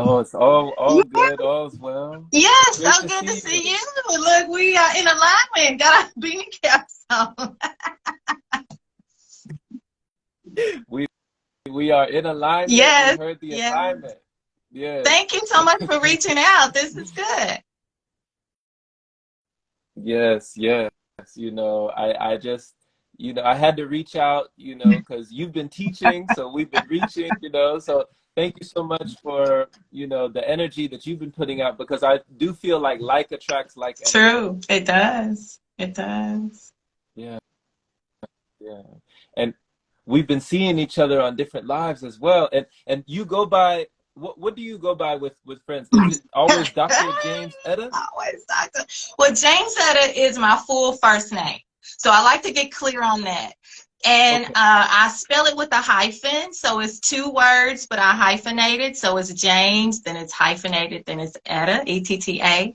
Oh, it's all good, all's well. Yes, Great so to good to see you. see you. Look, we are in alignment. Got our beanie caps on. We we are in alignment. We Yes, heard the yes. assignment. Yes. Thank you so much for reaching out. This is good. Yes, yes. I just, I had to reach out, because you've been teaching, so we've been reaching. So thank you so much for, the energy that you've been putting out because I do feel like attracts like energy. True. It does. It does. Yeah, yeah. And we've been seeing each other on different lives as well. And you go by what do you go by with friends? Is it always Dr. James-Etta? Always doctor. Well, James-Etta is my full first name. So I like to get clear on that. And Okay. I spell it with a hyphen. So it's two words, but I hyphenated. So it's James, then it's hyphenated, then it's Etta, E-T-T-A.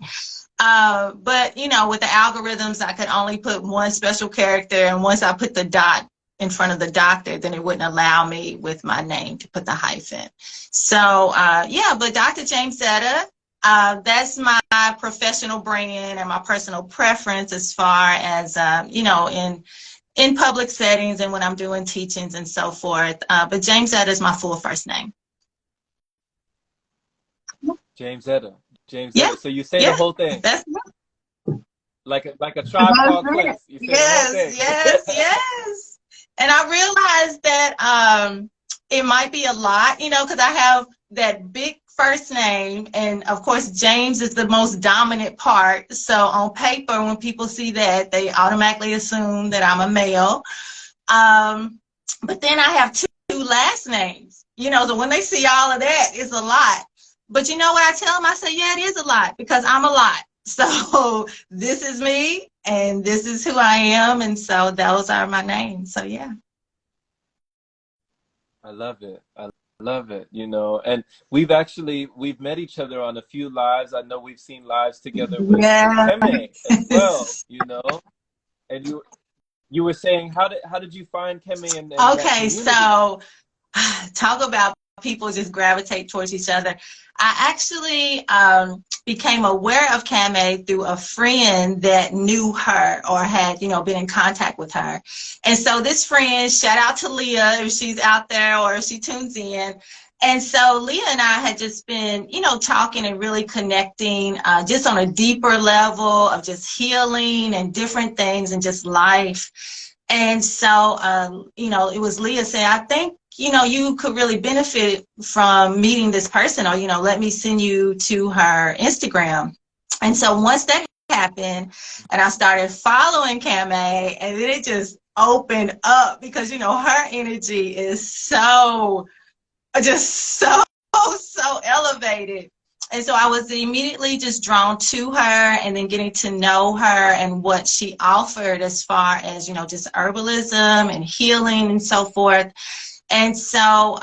But, with the algorithms, I could only put one special character. And once I put the dot in front of the doctor, then it wouldn't allow me with my name to put the hyphen. So, yeah, but Dr. James-Etta, that's my professional brand and my personal preference as far as, in public settings and when I'm doing teachings and so forth. But James-Etta is my full first name. James-Etta. Yeah, James-Etta. So you say the yeah, whole thing. that's Like a tribe called Quest. You say the whole yes, thing. yes, yes. And I realized that it might be a lot, because I have that big first name, and of course James is the most dominant part. So on paper, when people see that, they automatically assume that I'm a male. But then I have two last names, so when they see all of that, it's a lot. But you know what I tell them? I say, yeah, it is a lot because I'm a lot. So this is me and this is who I am. And so those are my names. So yeah. I love it. I love it, And we've met each other on a few lives. I know we've seen lives together with Yeah. Keme as well. And you were saying how did you find Keme and that Okay. community? So talk about people just gravitate towards each other. I actually became aware of Kame through a friend that knew her or had, been in contact with her. And so this friend, shout out to Leah if she's out there or if she tunes in. And so Leah and I had just been, talking and really connecting just on a deeper level of just healing and different things and just life. And so, it was Leah saying, I think, you could really benefit from meeting this person or, let me send you to her Instagram. And so once that happened and I started following Kame and then it just opened up because, her energy is so elevated. And so I was immediately just drawn to her and then getting to know her and what she offered as far as, just herbalism and healing and so forth. And so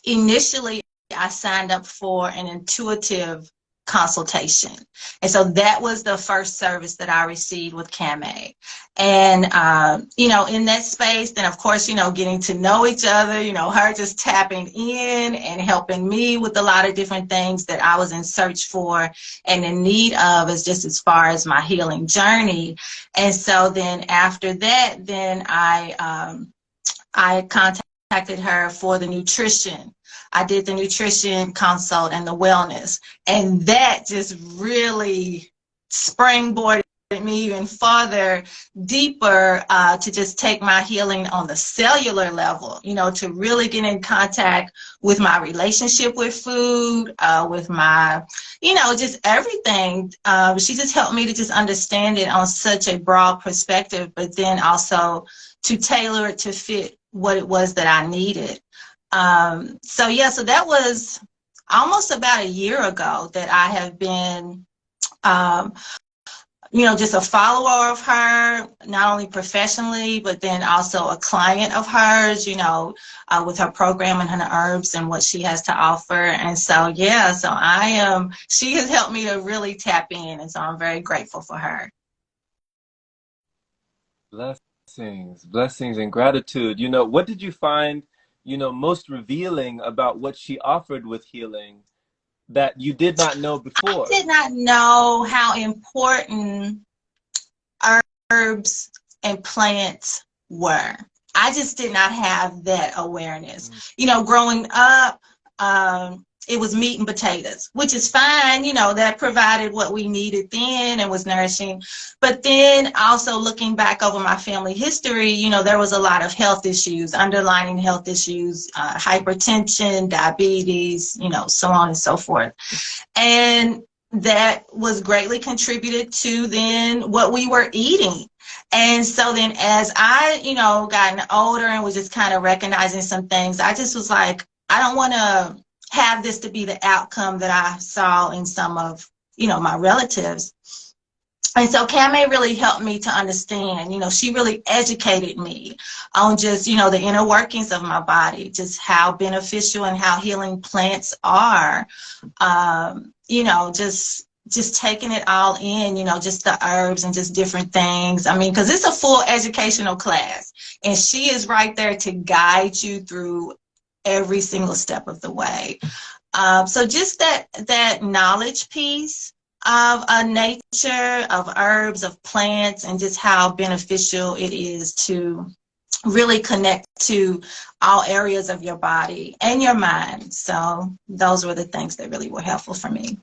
initially I signed up for an intuitive consultation. And so that was the first service that I received with Kame. And, in that space, then of course, getting to know each other, her just tapping in and helping me with a lot of different things that I was in search for and in need of as far as my healing journey. And so then after that, then I contacted her for the nutrition. I did the nutrition consult and the wellness. And that just really springboarded me even further, deeper, to just take my healing on the cellular level, to really get in contact with my relationship with food, with my, just everything. She just helped me to just understand it on such a broad perspective, but then also to tailor it to fit what it was that I needed. So yeah, so that was almost about a year ago that I have been, just a follower of her, not only professionally, but then also a client of hers, with her program and her herbs and what she has to offer. And so, yeah, she has helped me to really tap in. And so I'm very grateful for her. Blessings and gratitude. What did you find you know, most revealing about what she offered with healing that you did not know before? Did not know how important herbs and plants were. I just did not have that awareness. Mm. You know, growing up, it was meat and potatoes, which is fine. You know, that provided what we needed then and was nourishing. But then also looking back over my family history, you know, there was a lot of health issues, underlying health issues, hypertension, diabetes, you know, so on and so forth. And that was greatly contributed to then what we were eating. And so then as I, you know, gotten older and was just kind of recognizing some things, I just was like, I don't want to have this to be the outcome that I saw in some of, you know, my relatives. And so Kame really helped me to understand, you know, she really educated me on just, you know, the inner workings of my body, just how beneficial and how healing plants are. You know, just taking it all in, you know, just the herbs and just different things. I mean, because it's a full educational class, and she is right there to guide you through every single step of the way. So just that knowledge piece of nature, of herbs, of plants, and just how beneficial it is to really connect to all areas of your body and your mind. So those were the things that really were helpful for me.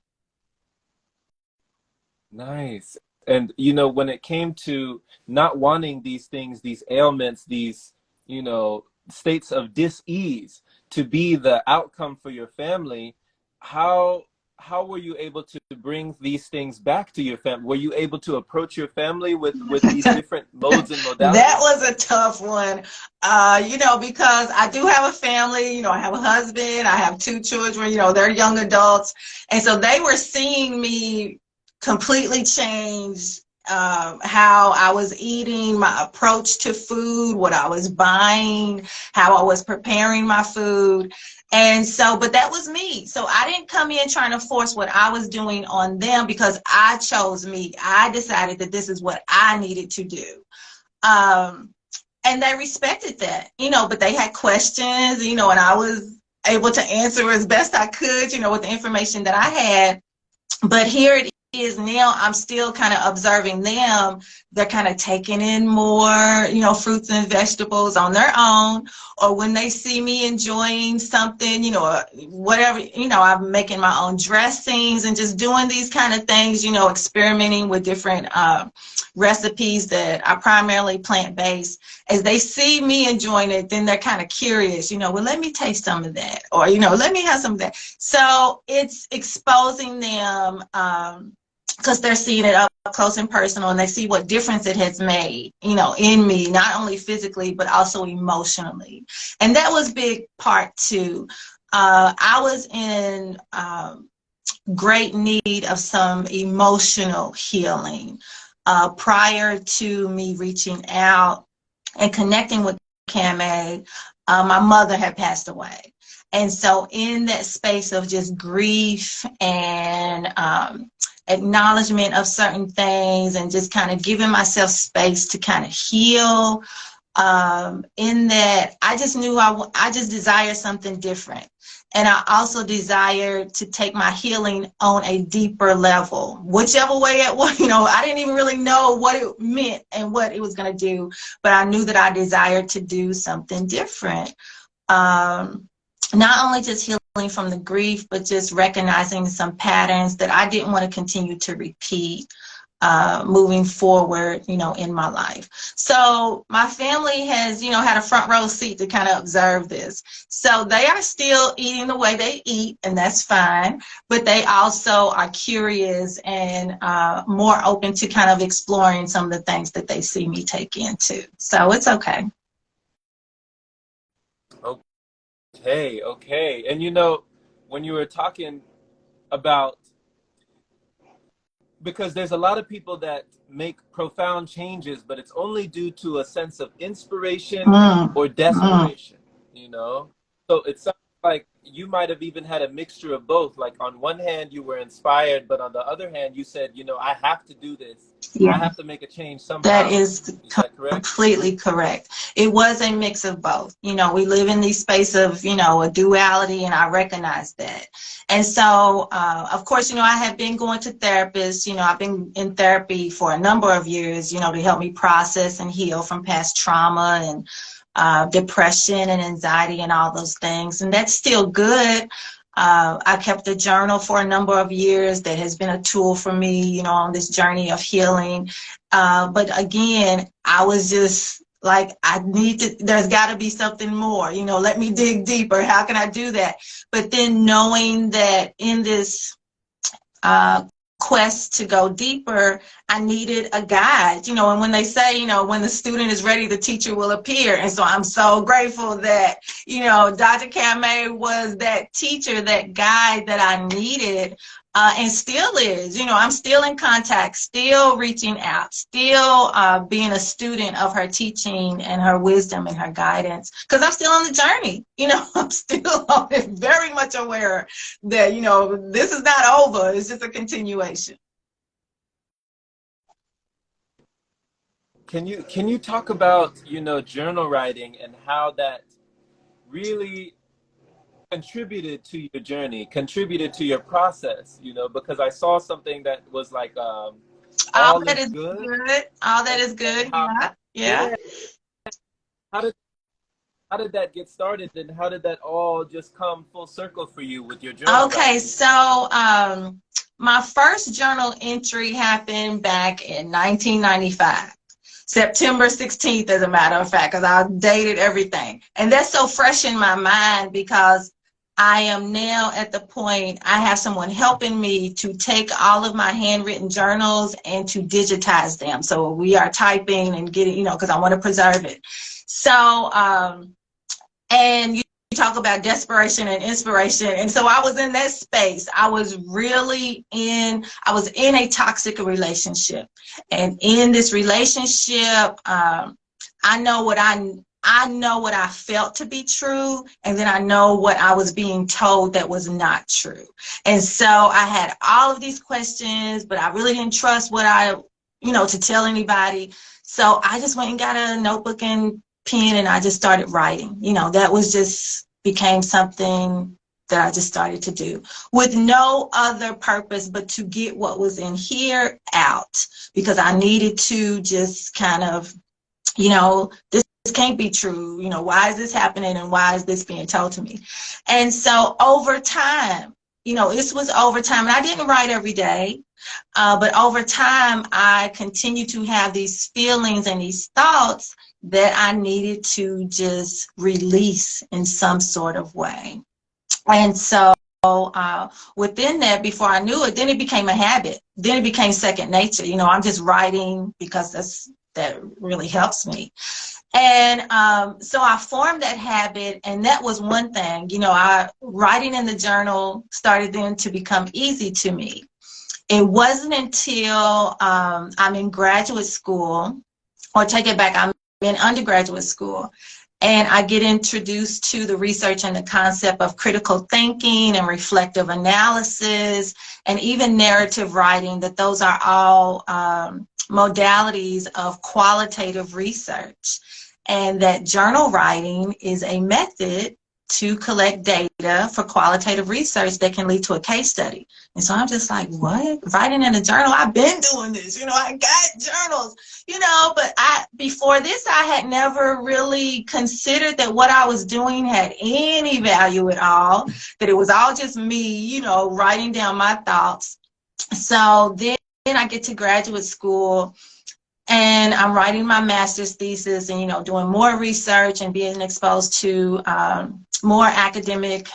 Nice. And you know, when it came to not wanting these things, these ailments, these, you know, states of dis-ease to be the outcome for your family, how how were you able to bring these things back to your family? Were you able to approach your family with these different modes and That modalities? was a tough one, you know, because I do have a family, you know, I have a husband, I have two children, you know, they're young adults. And so they were seeing me completely change how I was eating, my approach to food, what I was buying, how I was preparing my food. And so, but that was me. So I didn't come in trying to force what I was doing on them because I chose me. I decided that this is what I needed to do. Um, and they respected that, you know, but they had questions, you know, and I was able to answer as best I could, you know, with the information that I had. But here it is now, I'm still kind of observing them. They're kind of taking in more, you know, fruits and vegetables on their own, or when they see me enjoying something, you know, whatever, you know, I'm making my own dressings and just doing these kind of things, you know, experimenting with different recipes that are primarily plant-based. As they see me enjoying it, then they're kind of curious, you know, well, let me taste some of that, or, you know, let me have some of that. So it's exposing them, because they're seeing it up close and personal, and they see what difference it has made, you know, in me, not only physically, but also emotionally. And that was a big part too. I was in great need of some emotional healing prior to me reaching out and connecting with Kame. My mother had passed away. And so in that space of just grief and acknowledgement of certain things and just kind of giving myself space to kind of heal, in that I just knew I just desired something different. And I also desired to take my healing on a deeper level, whichever way it was. You know, I didn't even really know what it meant and what it was going to do, but I knew that I desired to do something different. Not only just healing from the grief, but just recognizing some patterns that I didn't want to continue to repeat moving forward, you know, in my life. So my family has, you know, had a front row seat to kind of observe this. So they are still eating the way they eat, and that's fine. But they also are curious and more open to kind of exploring some of the things that they see me take into. So it's okay. Okay, okay. And you know, when you were talking about, because there's a lot of people that make profound changes, but it's only due to a sense of inspiration Mm, or mm, desperation, you know? So it's like you might have even had a mixture of both. Like on one hand, you were inspired, but on the other hand, you said, you know, I have to do this. I Yeah. have to make a change That somehow. is Is that correct? completely correct. It was a mix of both. You know, we live in the space of, you know, a duality, and I recognize that. And so, of course, you know, I have been going to therapists. You know, I've been in therapy for a number of years, you know, to help me process and heal from past trauma and depression and anxiety and all those things. And that's still good. I kept a journal for a number of years that has been a tool for me, you know, on this journey of healing. But again, I was just like, there's got to be something more, you know, let me dig deeper. How can I do that? But then knowing that in this uh, quest to go deeper, I needed a guide, you know, and when they say, you know, when the student is ready, the teacher will appear. And so I'm so grateful that, you know, Dr. Kamei was that teacher, that guide that I needed. And still is, you know, I'm still in contact, still reaching out, still being a student of her teaching and her wisdom and her guidance, because I'm still on the journey. You know, I'm still very much aware that, you know, this is not over. It's just a continuation. Can you talk about, you know, journal writing and how that really contributed to your journey, contributed to your process, you know, because I saw something that was like, All all that is is good, good. All that and is and good. how, Yeah. Yeah. yeah, how did how did that get started, and how did that all just come full circle for you with your journal Okay, writing? so my first journal entry happened back in 1995. September 16th, as a matter of fact, because I dated everything. And that's so fresh in my mind because I am now at the point I have someone helping me to take all of my handwritten journals and to digitize them. So we are typing and getting, you know, because I want to preserve it. So, and you talk about desperation and inspiration. And so I was in that space. I was in a toxic relationship. And in this relationship, I know what I felt to be true, and then I know what I was being told that was not true. And so I had all of these questions, but I really didn't trust to tell anybody. So I just went and got a notebook and pen, and I just started writing. You know, that was just became something that I just started to do with no other purpose but to get what was in here out, because I needed to just kind of, this can't be true. Why is this happening and why is this being told to me? And so over time, this was over time, and I didn't write every day, but over time, I continued to have these feelings and these thoughts that I needed to just release in some sort of way. And so within that, before I knew it, then it became a habit. Then it became second nature. I'm just writing because that really helps me. And so I formed that habit, and that was one thing. Writing in the journal started then to become easy to me. It wasn't until I'm in graduate school, or take it back, I'm in undergraduate school, and I get introduced to the research and the concept of critical thinking and reflective analysis and even narrative writing, that those are all modalities of qualitative research, and that journal writing is a method to collect data for qualitative research that can lead to a case study. And so I'm just like, what? Writing in a journal? I've been doing this, I got journals, but before this, I had never really considered that what I was doing had any value at all, that it was all just me, writing down my thoughts. So then I get to graduate school, and I'm writing my master's thesis and, doing more research and being exposed to more academic,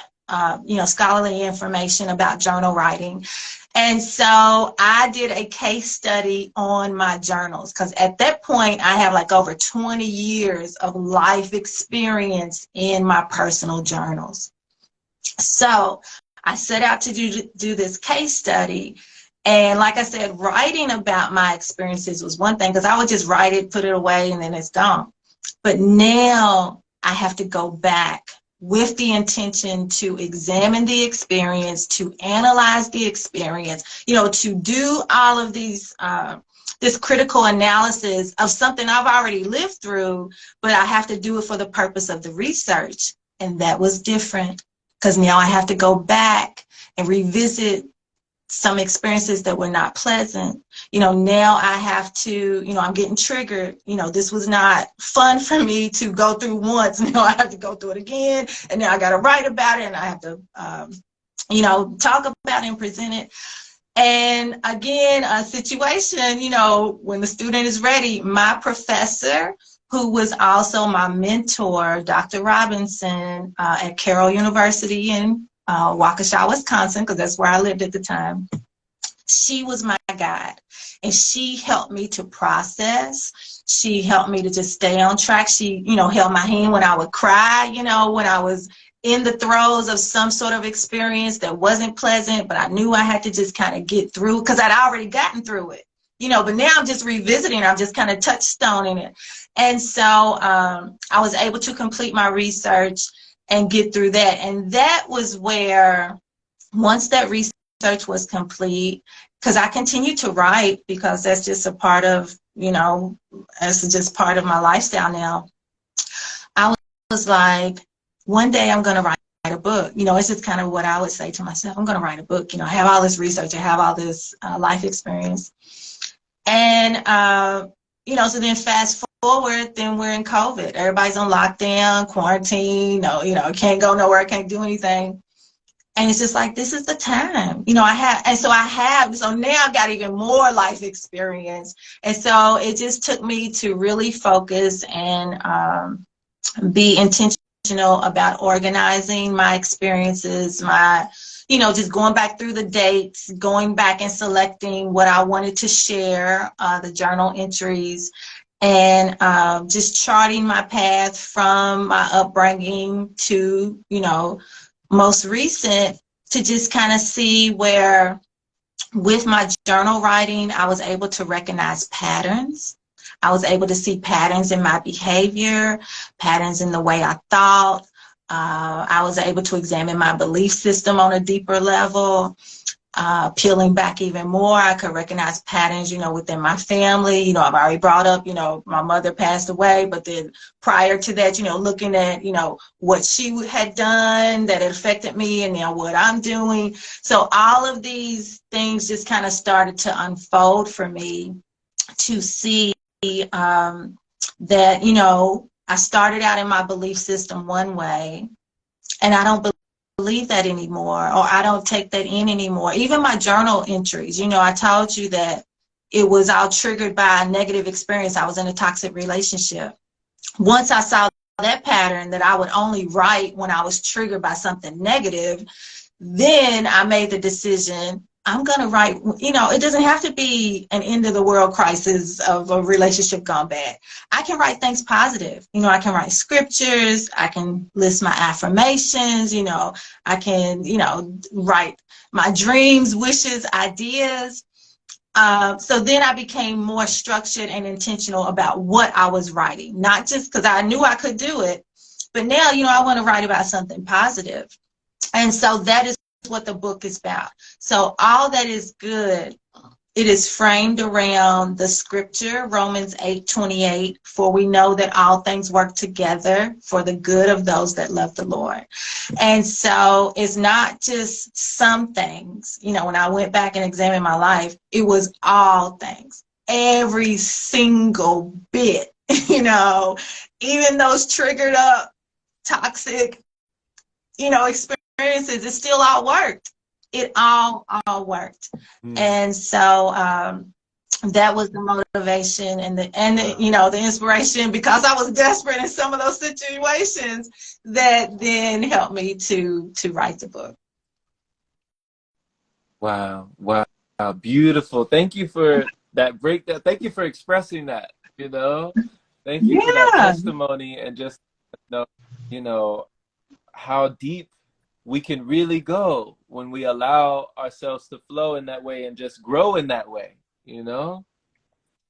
scholarly information about journal writing. And so I did a case study on my journals, because at that point I have like over 20 years of life experience in my personal journals. So I set out to do this case study. And like I said, writing about my experiences was one thing, because I would just write it, put it away, and then it's gone. But now I have to go back with the intention to examine the experience, to analyze the experience, you know, to do all of these, this critical analysis of something I've already lived through, but I have to do it for the purpose of the research. And that was different because now I have to go back and revisit some experiences that were not pleasant. You know, now I have to, you know, I'm getting triggered. You know, this was not fun for me to go through once. Now I have to go through it again, and now I got to write about it, and I have to, you know, talk about it and present it. And again, a situation, you know, when the student is ready, my professor, who was also my mentor, Dr. Robinson, at Carroll University in Waukesha, Wisconsin, because that's where I lived at the time. She was my guide, and she helped me to process. She helped me to just stay on track. She, you know, held my hand when I would cry, you know, when I was in the throes of some sort of experience that wasn't pleasant, but I knew I had to just kind of get through because I'd already gotten through it, you know, but now I'm just revisiting, I'm just kind of touchstoning it. And so I was able to complete my research and get through that. And that was where, once that research was complete, because I continue to write because that's just a part of, you know, that's just part of my lifestyle now. I was like, one day I'm going to write a book. You know, it's just kind of what I would say to myself. I'm going to write a book. You know, I have all this research. I have all this life experience. And, you know, so then fast forward, then we're in COVID. Everybody's on lockdown, quarantine, no, you know, can't go nowhere, can't do anything. And it's just like, this is the time, you know, so now I've got even more life experience. And so it just took me to really focus and be intentional about organizing my experiences, my, you know, just going back through the dates, going back and selecting what I wanted to share, the journal entries, and just charting my path from my upbringing to, you know, most recent, to just kind of see where, with my journal writing, I was able to recognize patterns. I was able to see patterns in my behavior, patterns in the way I thought. I was able to examine my belief system on a deeper level. Peeling back even more, I could recognize patterns, you know, within my family. You know, I've already brought up, you know, my mother passed away, but then prior to that, you know, looking at, you know, what she had done that had affected me and now what I'm doing. So all of these things just kind of started to unfold for me to see that, you know, I started out in my belief system one way, and I don't believe that anymore, or I don't take that in anymore. Even my journal entries, you know, I told you that it was all triggered by a negative experience. I was in a toxic relationship. Once I saw that pattern, that I would only write when I was triggered by something negative, then I made the decision, I'm going to write, you know, it doesn't have to be an end of the world crisis of a relationship gone bad. I can write things positive. You know, I can write scriptures. I can list my affirmations. You know, I can, you know, write my dreams, wishes, ideas. So then I became more structured and intentional about what I was writing, not just because I knew I could do it, but now, you know, I want to write about something positive. And so that is what the book is about. So all that is good, it is framed around the scripture, Romans 8:28, for we know that all things work together for the good of those that love the Lord. And so it's not just some things. You know, when I went back and examined my life, it was all things, every single bit, you know, even those triggered up toxic, you know, experiences, it still all worked. It all worked. And so that was the motivation and the you know, the inspiration, because I was desperate in some of those situations, that then helped me to write the book. Wow. Wow. Beautiful. Thank you for that breakdown. Thank you for expressing that, you know. Thank you for that Yeah. testimony, and just, you know, how deep we can really go when we allow ourselves to flow in that way and just grow in that way, you know.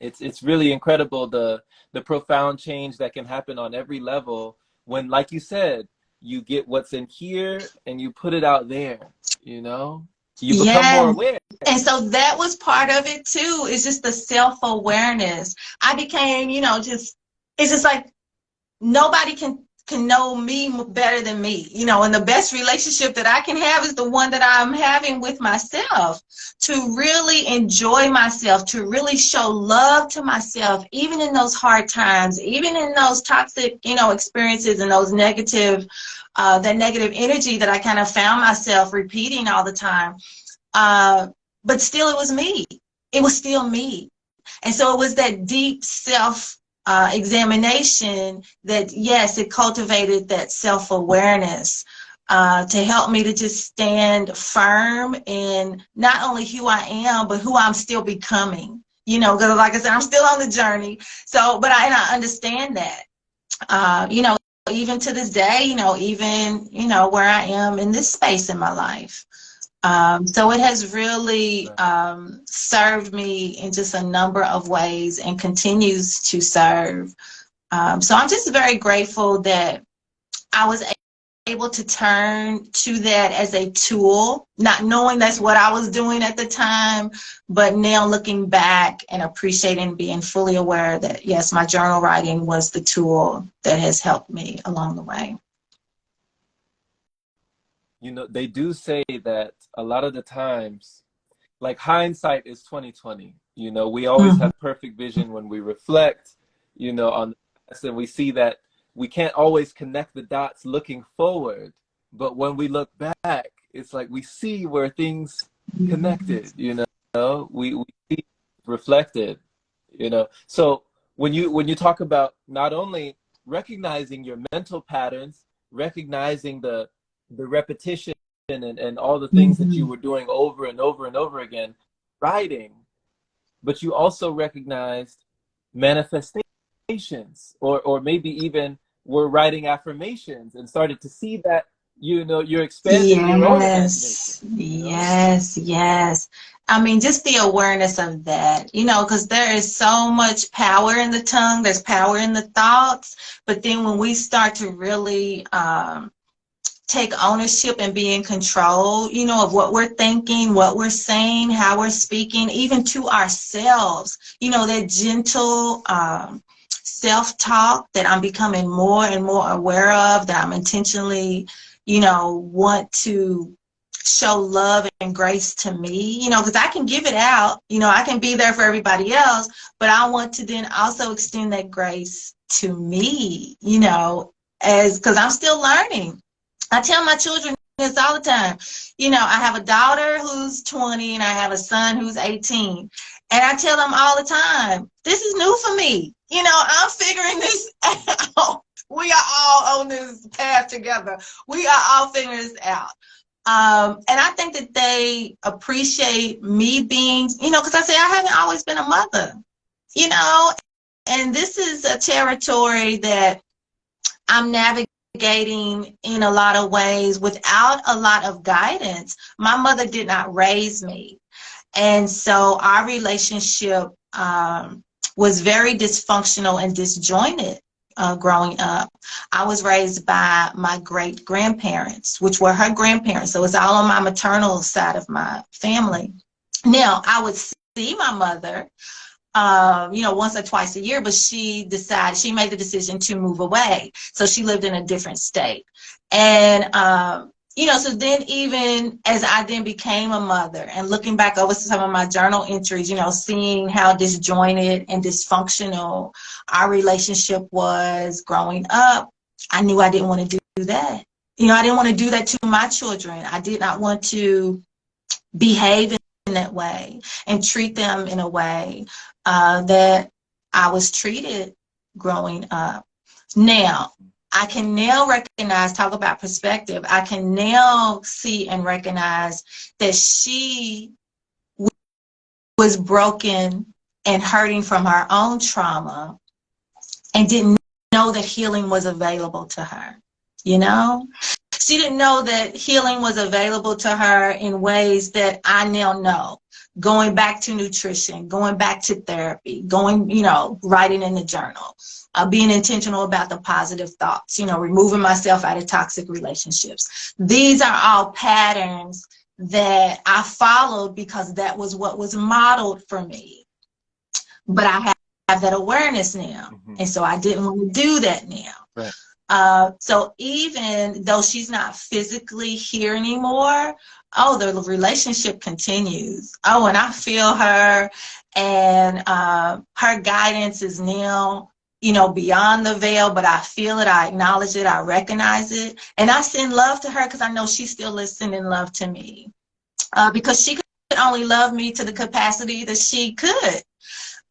It's really incredible, the profound change that can happen on every level when, like you said, you get what's in here and you put it out there, you know? You become more Yeah. aware. And so that was part of it too. It's just the self-awareness. I became, just, it's just like nobody can know me better than me, and the best relationship that I can have is the one that I'm having with myself, to really enjoy myself, to really show love to myself, even in those hard times, even in those toxic, experiences, and those negative, that negative energy that I kind of found myself repeating all the time. But still, it was me. It was still me. And so it was that deep self examination that, yes, it cultivated that self-awareness to help me to just stand firm in not only who I am, but who I'm still becoming. Because like I said, I'm still on the journey. So, but I understand that, even to this day, even, where I am in this space in my life. So it has really served me in just a number of ways and continues to serve. So I'm just very grateful that I was able to turn to that as a tool, not knowing that's what I was doing at the time, but now looking back and appreciating, being fully aware that, yes, my journal writing was the tool that has helped me along the way. They do say that a lot of the times, like, hindsight is 2020. We always Mhm. have perfect vision when we reflect, on the past, and we see that we can't always connect the dots looking forward. But when we look back, it's like we see where things connected, we see reflected, So when you talk about not only recognizing your mental patterns, recognizing the repetition and all the things that you Mhm. were doing over and over and over again, writing, but you also recognized manifestations, or maybe even were writing affirmations and started to see that, you're expanding your own imagination, Yes, yes, yes. I mean, just the awareness of that, because there is so much power in the tongue, there's power in the thoughts, but then when we start to really take ownership and be in control, of what we're thinking, what we're saying, how we're speaking, even to ourselves, that gentle self-talk that I'm becoming more and more aware of, that I'm intentionally, want to show love and grace to me, because I can give it out, I can be there for everybody else, but I want to then also extend that grace to me, as because I'm still learning. I tell my children this all the time. I have a daughter who's 20 and I have a son who's 18. And I tell them all the time, this is new for me. I'm figuring this out. We are all on this path together. We are all figuring this out. And I think that they appreciate me being, because I say I haven't always been a mother, you know, and this is a territory that I'm navigating in a lot of ways without a lot of guidance. My mother did not raise me. And so our relationship was very dysfunctional and disjointed growing up. I was raised by my great grandparents, which were her grandparents. So it's all on my maternal side of my family. Now, I would see my mother once or twice a year, but she made the decision to move away. So she lived in a different state. And, so then even as I then became a mother and looking back over some of my journal entries, seeing how disjointed and dysfunctional our relationship was growing up, I knew I didn't want to do that. I didn't want to do that to my children. I did not want to behave in that way and treat them in a way that I was treated growing up. Now, I can now recognize, talk about perspective, I can now see and recognize that she was broken and hurting from her own trauma and didn't know that healing was available to her, you know? She didn't know that healing was available to her in ways that I now know. Going back to nutrition, going back to therapy, going, writing in the journal, being intentional about the positive thoughts, removing myself out of toxic relationships. These are all patterns that I followed because that was what was modeled for me. But I have that awareness now. Mm-hmm. And so I didn't want to do that now. Right. So even though she's not physically here anymore, the relationship continues. And I feel her, and her guidance is now, beyond the veil, but I feel it, I acknowledge it, I recognize it. And I send love to her because I know she's still listening love to me. Because she could only love me to the capacity that she could.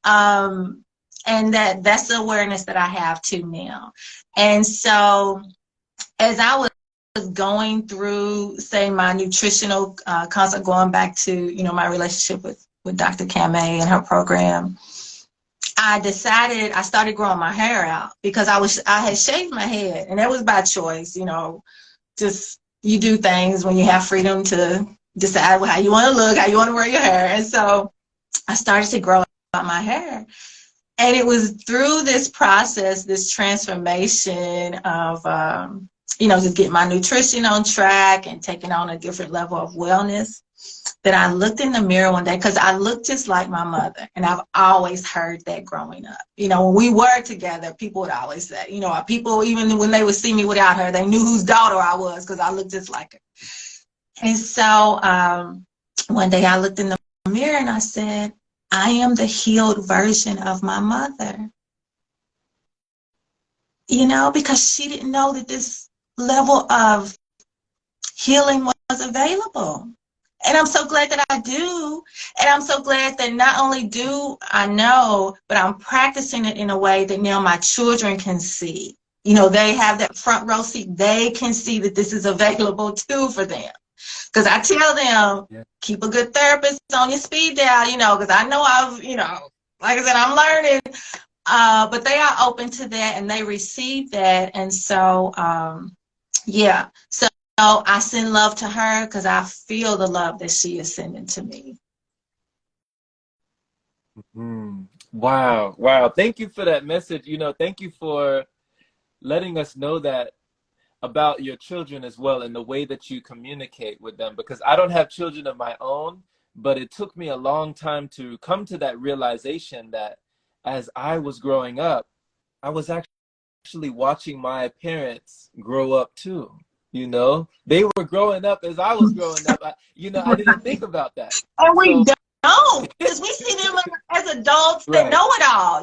And that's the awareness that I have too now. And so as I was going through, say, my nutritional consult, going back to, my relationship with Dr. Kamei and her program, I started growing my hair out because I had shaved my head, and that was by choice, just you do things when you have freedom to decide how you want to look, how you want to wear your hair. And so I started to grow out my hair. And it was through this process, this transformation of, just getting my nutrition on track and taking on a different level of wellness, that I looked in the mirror one day, because I looked just like my mother. And I've always heard that growing up. When we were together, people would always say, people, even when they would see me without her, they knew whose daughter I was because I looked just like her. And so one day I looked in the mirror and I said, I am the healed version of my mother. Because she didn't know that this level of healing was available. And I'm so glad that I do. And I'm so glad that not only do I know, but I'm practicing it in a way that now my children can see. They have that front row seat. They can see that this is available too for them. Because I tell them, keep a good therapist on your speed dial, because I know like I said, I'm learning. But they are open to that and they receive that. And so, So I send love to her because I feel the love that she is sending to me. Mm-hmm. Wow. Wow. Thank you for that message. Thank you for letting us know that about your children as well, and the way that you communicate with them, because I don't have children of my own, but it took me a long time to come to that realization that as I was growing up, I was actually watching my parents grow up too. They were growing up as I was growing up. I didn't think about that. And we don't, because we see them as adults that know it all,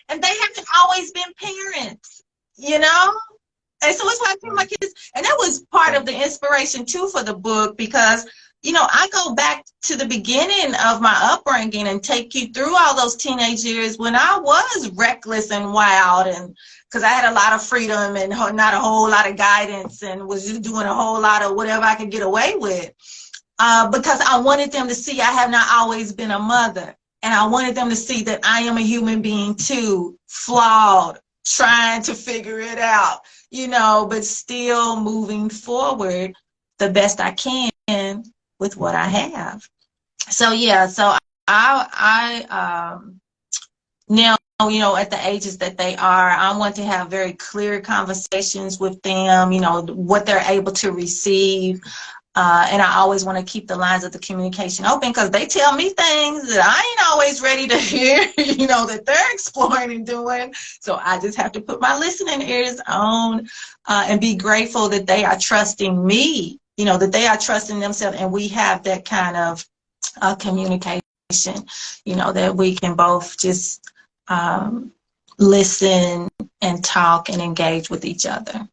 and they haven't always been parents, And so it's like my kids, and that was part of the inspiration too for the book, because I go back to the beginning of my upbringing and take you through all those teenage years when I was reckless and wild, and because I had a lot of freedom and not a whole lot of guidance, and was just doing a whole lot of whatever I could get away with, because I wanted them to see I have not always been a mother, and I wanted them to see that I am a human being too, flawed, trying to figure it out, but still moving forward the best I can with what I have. So so I now, at the ages that they are, I want to have very clear conversations with them, what they're able to receive. And I always want to keep the lines of the communication open, because they tell me things that I ain't always ready to hear, that they're exploring and doing. So I just have to put my listening ears on and be grateful that they are trusting me, that they are trusting themselves, and we have that kind of communication, that we can both just listen and talk and engage with each other.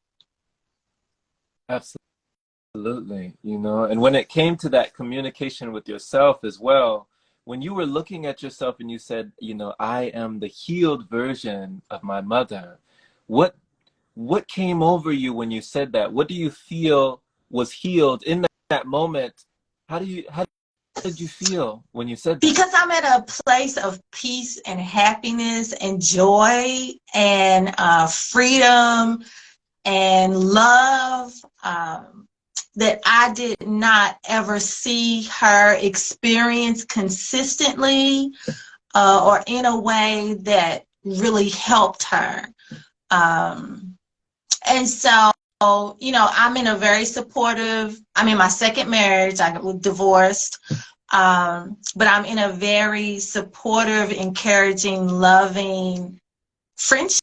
Absolutely, and when it came to that communication with yourself as well, when you were looking at yourself and you said, I am the healed version of my mother, what came over you when you said that? What do you feel was healed in that moment? How did you feel when you said that? Because I'm at a place of peace and happiness and joy and freedom and love that I did not ever see her experience consistently or in a way that really helped her. And so, I'm in a very supportive, I'm in my second marriage, I was divorced, but I'm in a very supportive, encouraging, loving friendship.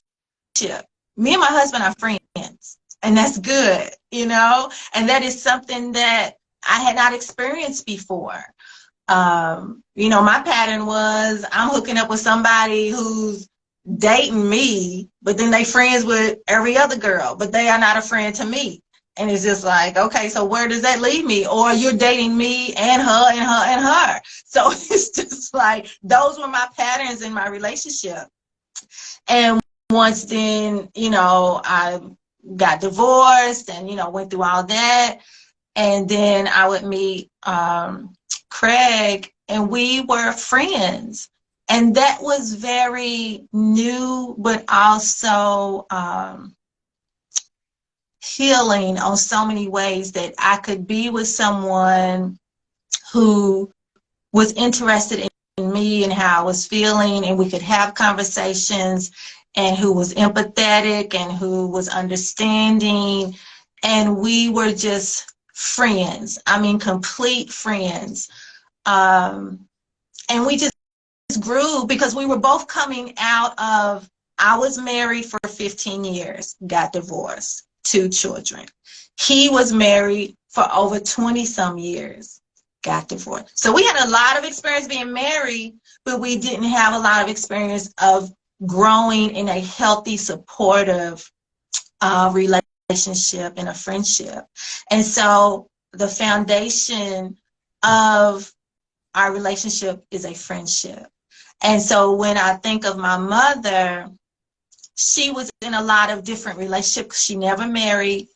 Me and my husband are friends, and that's good, and that is something that I had not experienced before. My pattern was I'm hooking up with somebody who's dating me, but then they friends with every other girl, but they are not a friend to me. And it's just like, okay, so where does that leave me? Or you're dating me and her and her and her. So it's just like, those were my patterns in my relationship. And once then, I got divorced and, went through all that. And then I would meet Craig, and we were friends. And that was very new, but also healing on so many ways, that I could be with someone who was interested in me and how I was feeling, and we could have conversations, and who was empathetic and who was understanding. And we were just friends. I mean, complete friends. And we just grew because we were both coming out of, I was married for 15 years, got divorced, 2 children. He was married for over 20 some years, got divorced. So we had a lot of experience being married, but we didn't have a lot of experience of growing in a healthy, supportive relationship and a friendship. And so the foundation of our relationship is a friendship. And so when I think of my mother, she was in a lot of different relationships. She never married,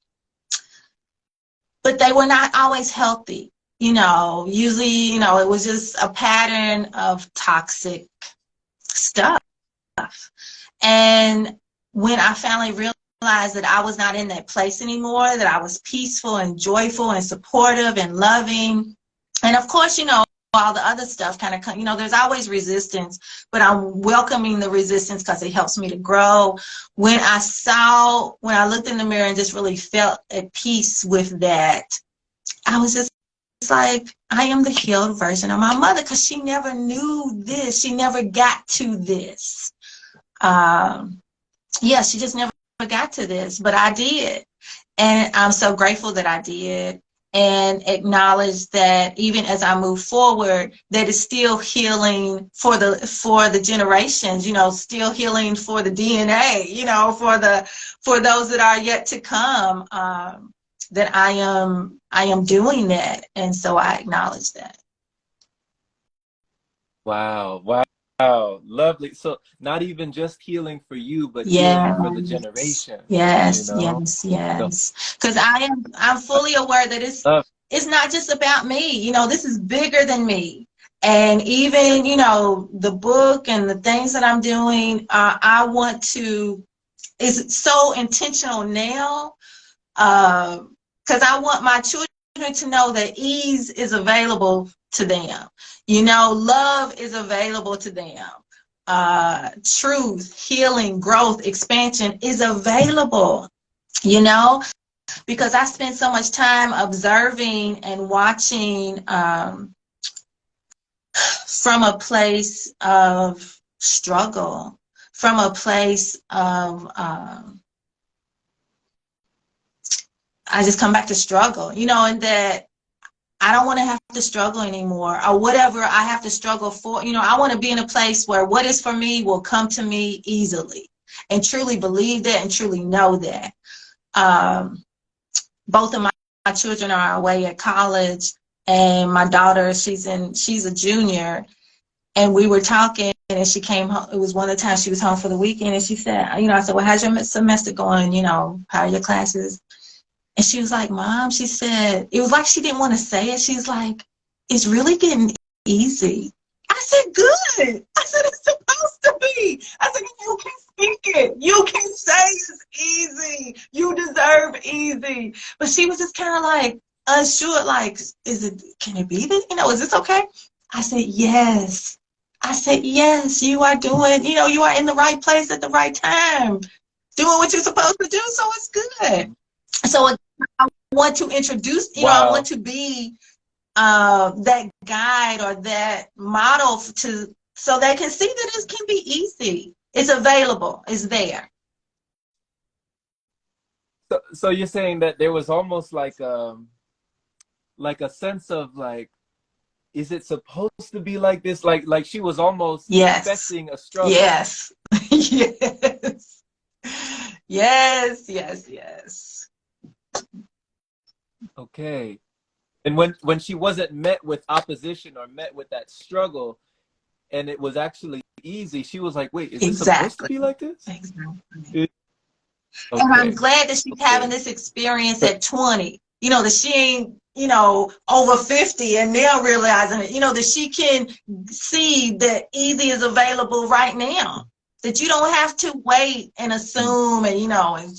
but they were not always healthy. Usually, it was just a pattern of toxic stuff. And when I finally realized that I was not in that place anymore, that I was peaceful and joyful and supportive and loving, and of course, all the other stuff kind of, there's always resistance, but I'm welcoming the resistance because it helps me to grow. When I looked in the mirror and just really felt at peace with that, I was just like, I am the healed version of my mother, because she never knew this. She never got to this. She just never got to this, but I did. And I'm so grateful that I did, and acknowledge that even as I move forward, that it's still healing for the generations, still healing for the DNA, for those that are yet to come, that I am doing that. And so I acknowledge that. Wow. Wow. Lovely. So not even just healing for you, but healing for the Yes, generation, yes, So yes. Because I'm fully aware that love. it's not just about me. This is bigger than me. And even, the book and the things that I'm doing, I want to, is so intentional now, because I want my children to know that ease is available to them. Love is available to them. Truth, healing, growth, expansion is available, because I spend so much time observing and watching from a place of struggle, from a place of, I just come back to struggle, and that I don't want to have to struggle anymore, or whatever I have to struggle for. I want to be in a place where what is for me will come to me easily, and truly believe that and truly know that. Both of my children are away at college, and my daughter, she's a junior, and we were talking, and she came home. It was one of the times she was home for the weekend, and she said, I said, well, how's your semester going? How are your classes? And she was like, Mom, she said, it was like she didn't want to say it. She's like, it's really getting easy. I said, good. I said, it's supposed to be. I said, you can it. You can say it's easy. You deserve easy. But she was just kind of like unsure, like, can it be this? Is this okay? I said, yes. I said, yes, you are doing, you are in the right place at the right time, doing what you're supposed to do. So it's good. So I want to introduce, I want Wow. to be that guide or that model so they can see that it can be easy. It's available. It's there. So you're saying that there was almost like a sense of like, is it supposed to be like this? Like she was almost Yes. expecting a struggle. Yes. Yes. Yes. Yes. Yes. Okay. And when she wasn't met with opposition or met with that struggle, and it was actually easy, she was like, wait, is this supposed to Exactly. be like this? Exactly. And I'm Okay. glad that she's having Okay. this experience at 20. That she ain't, over 50 and now realizing it, that she can see that easy is available right now. That you don't have to wait and assume and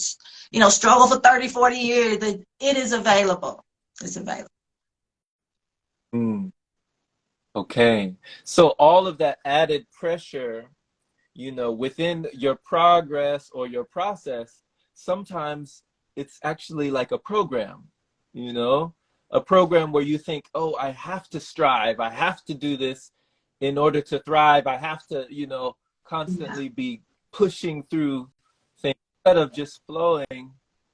struggle for 30, 40 years. That it is available. It's available. Mm. Okay. So all of that added pressure, within your progress or your process, sometimes it's actually like a program, you know, a program where you think, oh, I have to strive, I have to do this in order to thrive, I have to, Yeah. constantly be pushing through things instead of just flowing,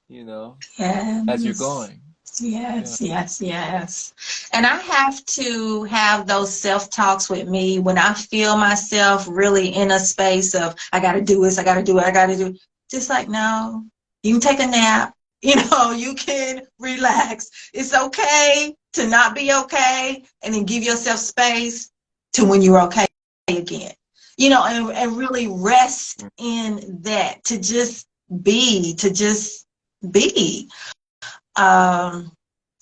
as you're Yes. going. Yeah. Yes, yes, yes. And I have to have those self-talks with me when I feel myself really in a space of, I got to do this, I got to do it, I got to do it. Just like, no, you can take a nap, you can relax. It's okay to not be okay, and then give yourself space to when you're okay again, and really rest in that, to just be.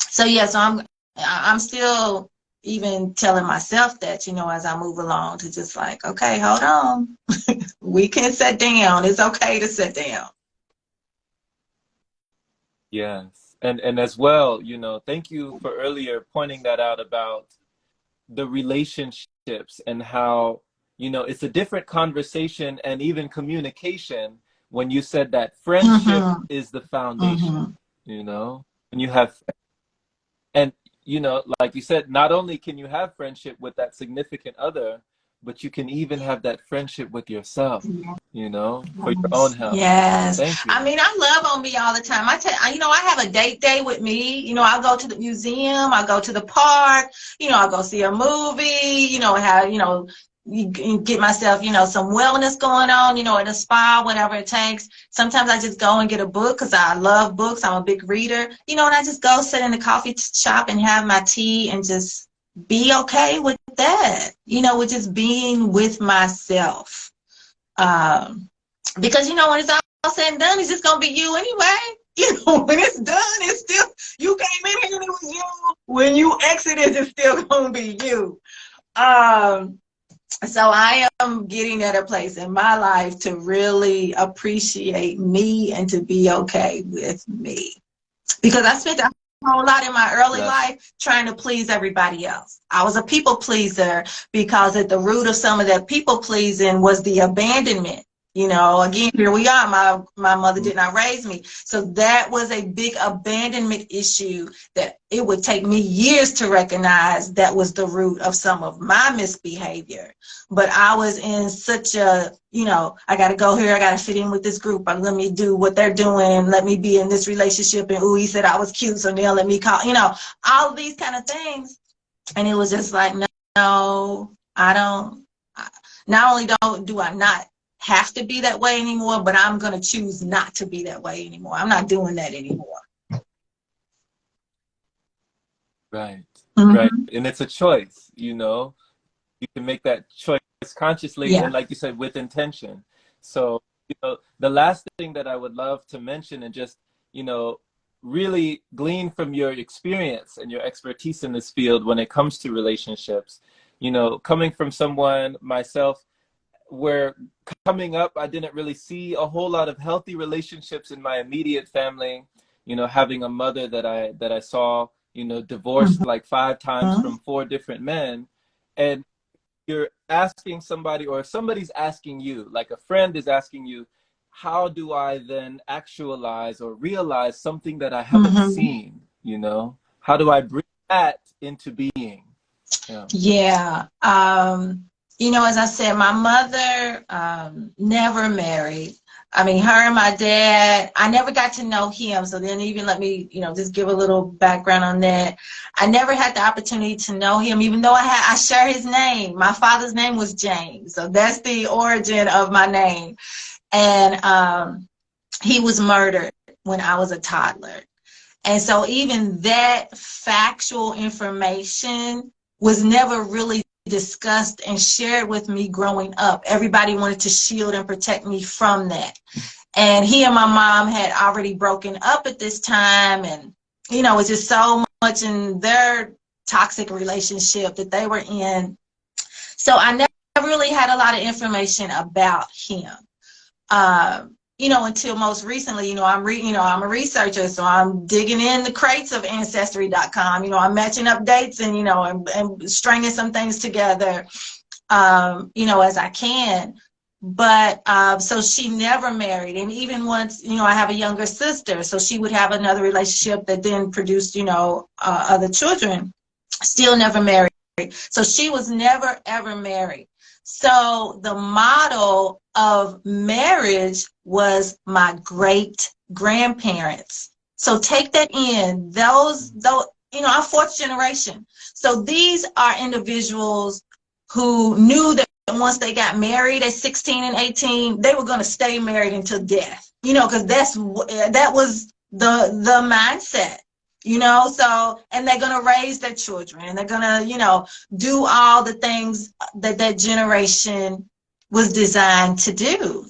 So yeah, so I'm still even telling myself that, as I move along, to just like, okay, hold on. We can sit down. It's okay to sit down. Yes. And as well, thank you for earlier pointing that out about the relationships and how, it's a different conversation and even communication when you said that friendship Mm-hmm. is the foundation, Mm-hmm. and you have, and, like you said, not only can you have friendship with that significant other, but you can even have that friendship with yourself, for your own Yes. health. So Yes. thank I you. mean, I love on me all the time. I have a date day with me. I go to the museum, I go to the park, I go see a movie, have, you get myself, some wellness going on, at a spa, whatever it takes. Sometimes I just go and get a book because I love books. I'm a big reader, and I just go sit in the coffee shop and have my tea and just be okay with that, with just being with myself. Um, because when it's all said and done, it's just gonna be you anyway. When it's done, it's still you came in here and it was you. When you exit, it's still gonna be you. Um, so I am getting at a place in my life to really appreciate me and to be okay with me. Because I spent a whole lot in my early Yes. life trying to please everybody else. I was a people pleaser because at the root of some of that people pleasing was the abandonment. Again, here we are. My mother did not raise me. So that was a big abandonment issue that it would take me years to recognize that was the root of some of my misbehavior. But I was in such a, I got to go here. I got to fit in with this group. Let me do what they're doing. Let me be in this relationship. And, ooh, he said I was cute. So now let me call, all of these kind of things. And it was just like, no, I don't. Not only do I not have to be that way anymore, but I'm going to choose not to be that way anymore. I'm not doing that anymore. Right. Right. Mm-hmm. And it's a choice, you can make that choice consciously Yeah. and, like you said, with intention. So, the last thing that I would love to mention and just, really glean from your experience and your expertise in this field when it comes to relationships, coming from someone myself, where coming up, I didn't really see a whole lot of healthy relationships in my immediate family. You know, having a mother that I saw, you know, divorced like 5 times from 4 different men. And you're asking somebody, or somebody's asking you, like a friend is asking you, how do I then actualize or realize something that I haven't Mm-hmm. seen? You know, how do I bring that into being? Yeah. Yeah. You know, as I said, my mother never married. I mean, her and my dad, I never got to know him. So then even let me, you know, just give a little background on that. I never had the opportunity to know him, even though I share his name. My father's name was James. So that's the origin of my name. And he was murdered when I was a toddler. And so even that factual information was never really discussed and shared with me growing up. Everybody wanted to shield and protect me from that. And he and my mom had already broken up at this time. And, you know, it's just so much in their toxic relationship that they were in. So I never really had a lot of information about him. You know, until most recently, you know, I'm a researcher, so I'm digging in the crates of ancestry.com. You know, I'm matching up dates and, you know, and stringing some things together, you know, as I can. But so she never married. And even once, you know, I have a younger sister, so she would have another relationship that then produced, you know, other children, still never married. So she was never, ever married. So the model of marriage was my great grandparents. So take that in. Those, you know, I'm fourth generation. So these are individuals who knew that once they got married at 16 and 18, they were going to stay married until death. You know, because that was the mindset. You know, so, and they're going to raise their children, and they're going to, you know, do all the things that that generation was designed to do.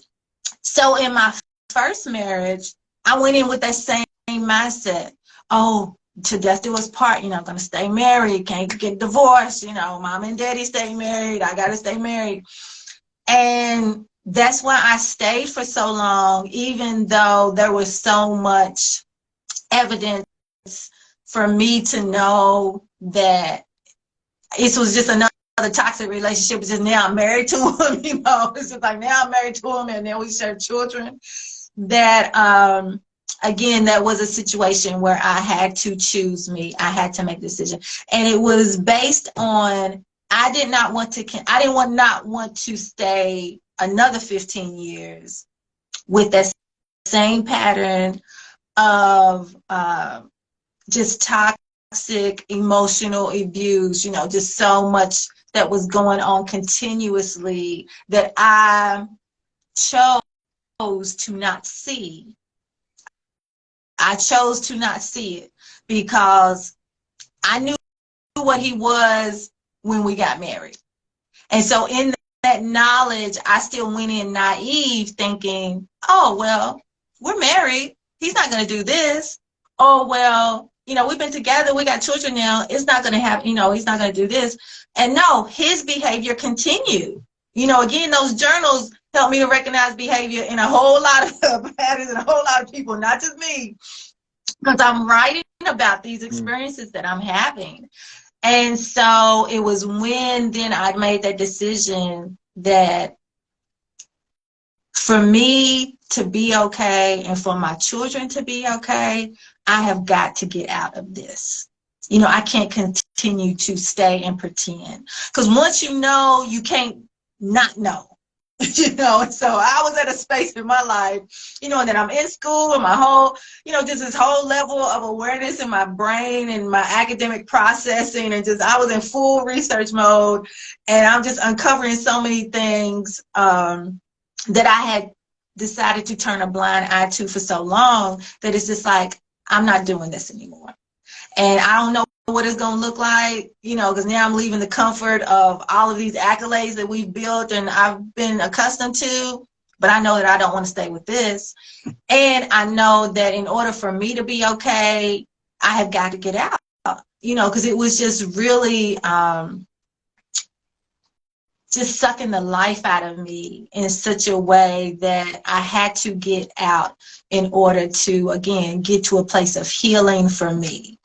So in my first marriage, I went in with that same mindset. Oh, to death do us part, you know, I'm going to stay married, can't get divorced, you know, mom and daddy stay married, I got to stay married. And that's why I stayed for so long, even though there was so much evidence for me to know that it was just another toxic relationship. It's just now I'm married to him, you know. It's just like now I'm married to him, and then we share children. That again, that was a situation where I had to choose me. I had to make a decision, and it was based on I did not want to stay another 15 years with that same pattern of just toxic emotional abuse, you know, just so much that was going on continuously that I chose to not see. I chose to not see it because I knew what he was when we got married. And so in that knowledge, I still went in naive thinking, oh, well, we're married. He's not going to do this. Oh, well, you know, we've been together. We got children now. It's not going to happen. You know, he's not going to do this. And no, his behavior continued. You know, again, those journals helped me to recognize behavior in a whole lot of patterns and a whole lot of people, not just me, because I'm writing about these experiences that I'm having. And so it was when then I made that decision that for me to be okay and for my children to be okay, I have got to get out of this. You know, I can't continue to stay and pretend. Because once you know, you can't not know. You know, and so I was at a space in my life, you know, and then I'm in school and my whole, you know, just this whole level of awareness in my brain and my academic processing, and just I was in full research mode, and I'm just uncovering so many things that I had decided to turn a blind eye to for so long that it's just like, I'm not doing this anymore. And I don't know what it's going to look like, you know, because now I'm leaving the comfort of all of these accolades that we've built and I've been accustomed to, but I know that I don't want to stay with this. And I know that in order for me to be okay, I have got to get out, you know, because it was just really just sucking the life out of me in such a way that I had to get out in order to, again, get to a place of healing for me.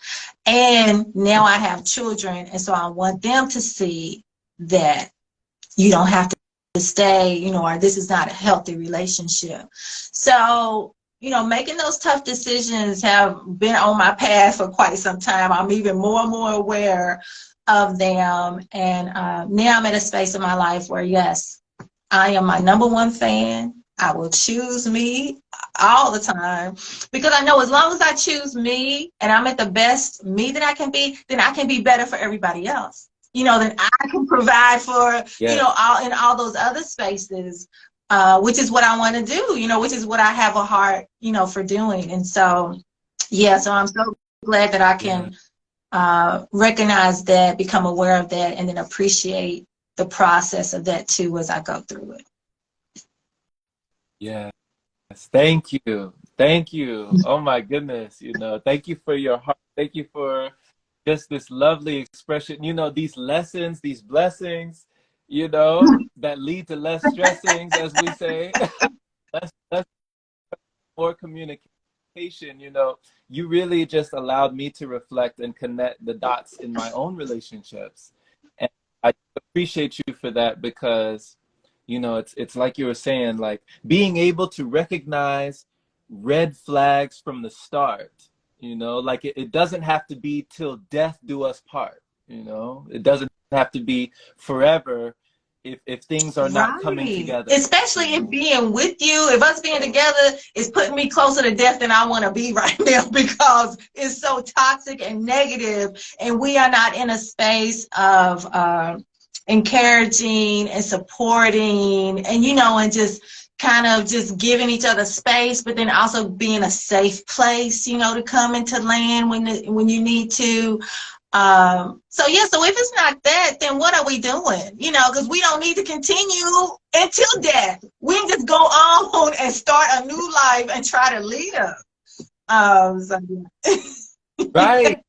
And now I have children, and so I want them to see that you don't have to stay, you know, or this is not a healthy relationship. So, you know, making those tough decisions have been on my path for quite some time. I'm even more and more aware of them. And now I'm at a space in my life where, yes, I am my #1 fan. I will choose me all the time, because I know as long as I choose me and I'm at the best me that I can be, then I can be better for everybody else. You know, then I can provide for, you know, Yes. all in all those other spaces, which is what I want to do, you know, which is what I have a heart, you know, for doing. And so, yeah, so I'm so glad that I Yeah. can recognize that, become aware of that, and then appreciate the process of that too as I go through it. Yes. Thank you. Thank you. Oh my goodness. You know, thank you for your heart. Thank you for just this lovely expression. You know, these lessons, these blessings, you know, that lead to less stressings, as we say, less more communication. You know, you really just allowed me to reflect and connect the dots in my own relationships. And I appreciate you for that, because, you know, it's like you were saying, like being able to recognize red flags from the start, you know, like it doesn't have to be till death do us part, you know, it doesn't have to be forever if things are not coming Right. together, you Especially if know. being with you, if us being So, together is putting me closer to death than I want to be right now, because it's so toxic and negative, and we are not in a space of encouraging and supporting, and, you know, and just kind of just giving each other space, but then also being a safe place, you know, to come into land when you need to. So yeah, so if it's not that, then what are we doing? You know, because we don't need to continue until death. We can just go on and start a new life and try to lead us. So right,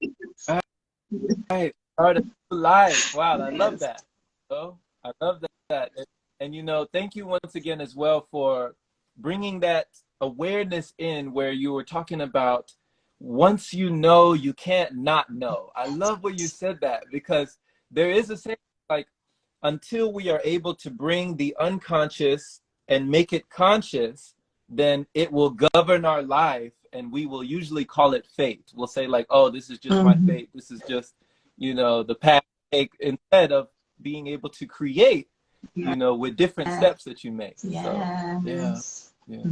right. Start a new life. Wow, I love yes. that. So I love that. And you know, thank you once again as well for bringing that awareness in, where you were talking about once you know, you can't not know. I love when you said that, because there is a saying, like, until we are able to bring the unconscious and make it conscious, then it will govern our life, and we will usually call it fate. We'll say like, oh, this is just my Mhm. fate. This is just, you know, the path I take, instead of being able to create, you know, with different steps that you make. So yeah, Yes. yeah.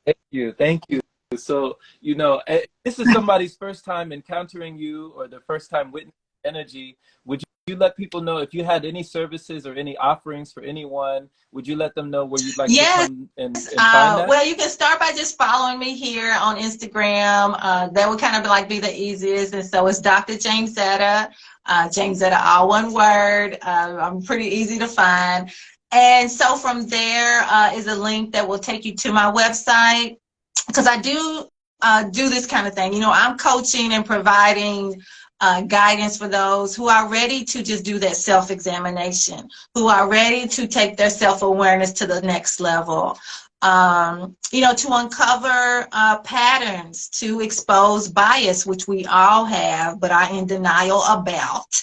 Thank you. Thank you. So, you know, this is somebody's first time encountering you, or the first time witnessing energy. Would you let people know if you had any services or any offerings for anyone? Would you let them know where you'd like to Yes. come and find that? Well, you can start by just following me here on Instagram. That would kind of be the easiest. And so it's Dr. James-Etta, James-Etta, all one word. I'm pretty easy to find. And so from there is a link that will take you to my website, because I do this kind of thing. You know, I'm coaching and providing guidance for those who are ready to just do that self-examination, who are ready to take their self-awareness to the next level. You know, to uncover patterns, to expose bias, which we all have, but are in denial about.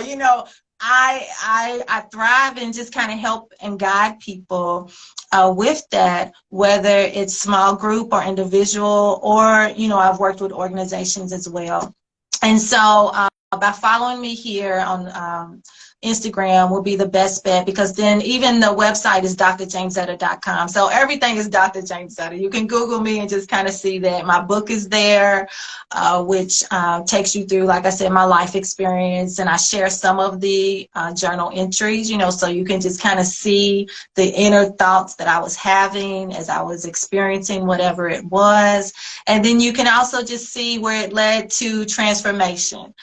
You know, I thrive and just kind of help and guide people with that, whether it's small group or individual, or, you know, I've worked with organizations as well. And so by following me here on Instagram will be the best bet, because then even the website is drjamesetta.com. So everything is Dr. James-Etta. You can Google me and just kind of see that. My book is there, which takes you through, like I said, my life experience. And I share some of the journal entries, you know, so you can just kind of see the inner thoughts that I was having as I was experiencing whatever it was. And then you can also just see where it led to transformation.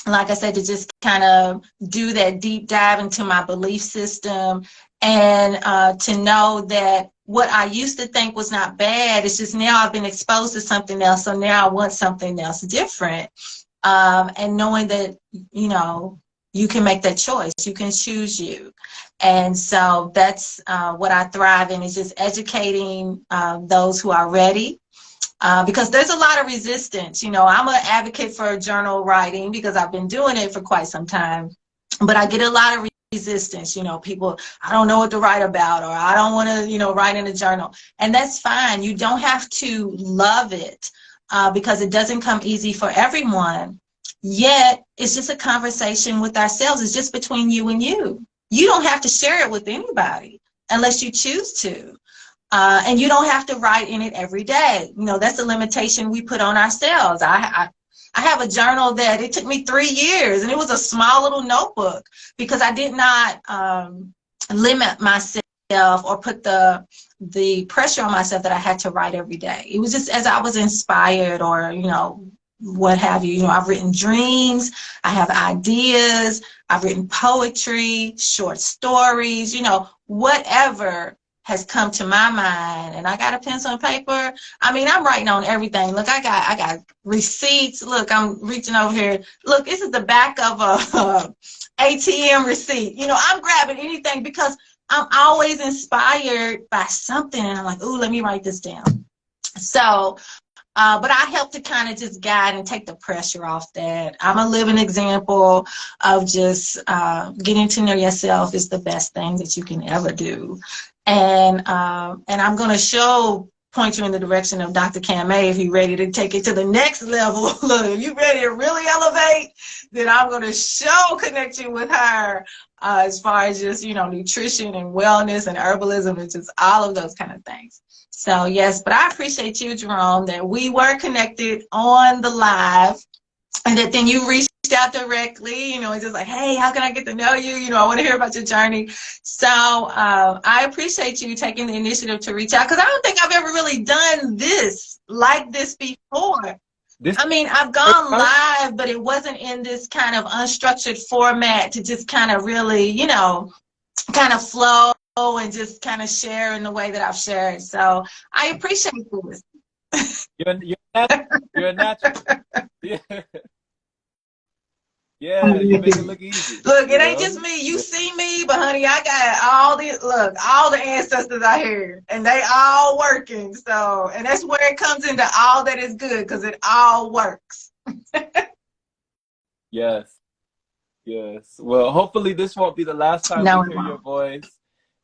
Like I said, to just kind of do that deep dive into my belief system, and to know that what I used to think was not bad, it's just now I've been exposed to something else, so now I want something else different. And knowing that, you know, You can make that choice. You can choose you. And so that's what I thrive in, is just educating those who are ready. Because there's a lot of resistance. You know, I'm an advocate for journal writing because I've been doing it for quite some time. But I get a lot of resistance. You know, people, I don't know what to write about, or I don't want to, you know, write in a journal. And that's fine. You don't have to love it because it doesn't come easy for everyone. Yet, it's just a conversation with ourselves. It's just between you and you. You don't have to share it with anybody unless you choose to. And you don't have to write in it every day. You know, that's a limitation we put on ourselves. I have a journal that it took me 3 years, and it was a small little notebook because I did not limit myself or put the pressure on myself that I had to write every day. It was just as I was inspired, or, you know, what have you. You know, I've written dreams, I have ideas, I've written poetry, short stories, you know, whatever has come to my mind, and I got a pencil and paper. I mean, I'm writing on everything. Look, I got receipts. Look, I'm reaching over here. Look, this is the back of a ATM receipt. You know, I'm grabbing anything because I'm always inspired by something, and I'm like, ooh, let me write this down. So, but I help to kind of just guide and take the pressure off that. I'm a living example of just getting to know yourself is the best thing that you can ever do. And I'm going to point you in the direction of Dr. Kamay if you're ready to take it to the next level. Look, if you're ready to really elevate, then I'm going to connect you with her as far as just, you know, nutrition and wellness and herbalism and just all of those kind of things. So, yes, but I appreciate you, Jerome, that we were connected on the live, and that then you reached out directly, you know, it's just like, hey, how can I get to know you? You know, I want to hear about your journey. So I appreciate you taking the initiative to reach out, because I don't think I've ever really done this like this before. I mean, I've gone live, but it wasn't in this kind of unstructured format to just kind of really, you know, kind of flow and just kind of share in the way that I've shared. So I appreciate this. You're a natural. Yeah. Yeah, you make it look easy. Look, it ain't just me. You see me, but honey, I got all the ancestors out here, and they all working. So, and that's where it comes into all that is good, because it all works. Yes. Yes. Well, hopefully this won't be the last time we hear your voice.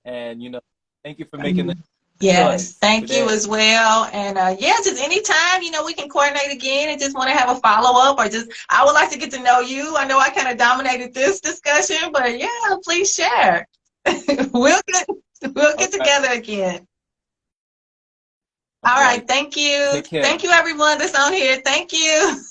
And, you know, thank you for making the Yes, thank you as well. And yeah, just anytime, you know, we can coordinate again and just want to have a follow-up, or just, I would like to get to know you. I know I kind of dominated this discussion, but yeah, please share. We'll get together again. All right, thank you. Thank you, everyone that's on here. Thank you.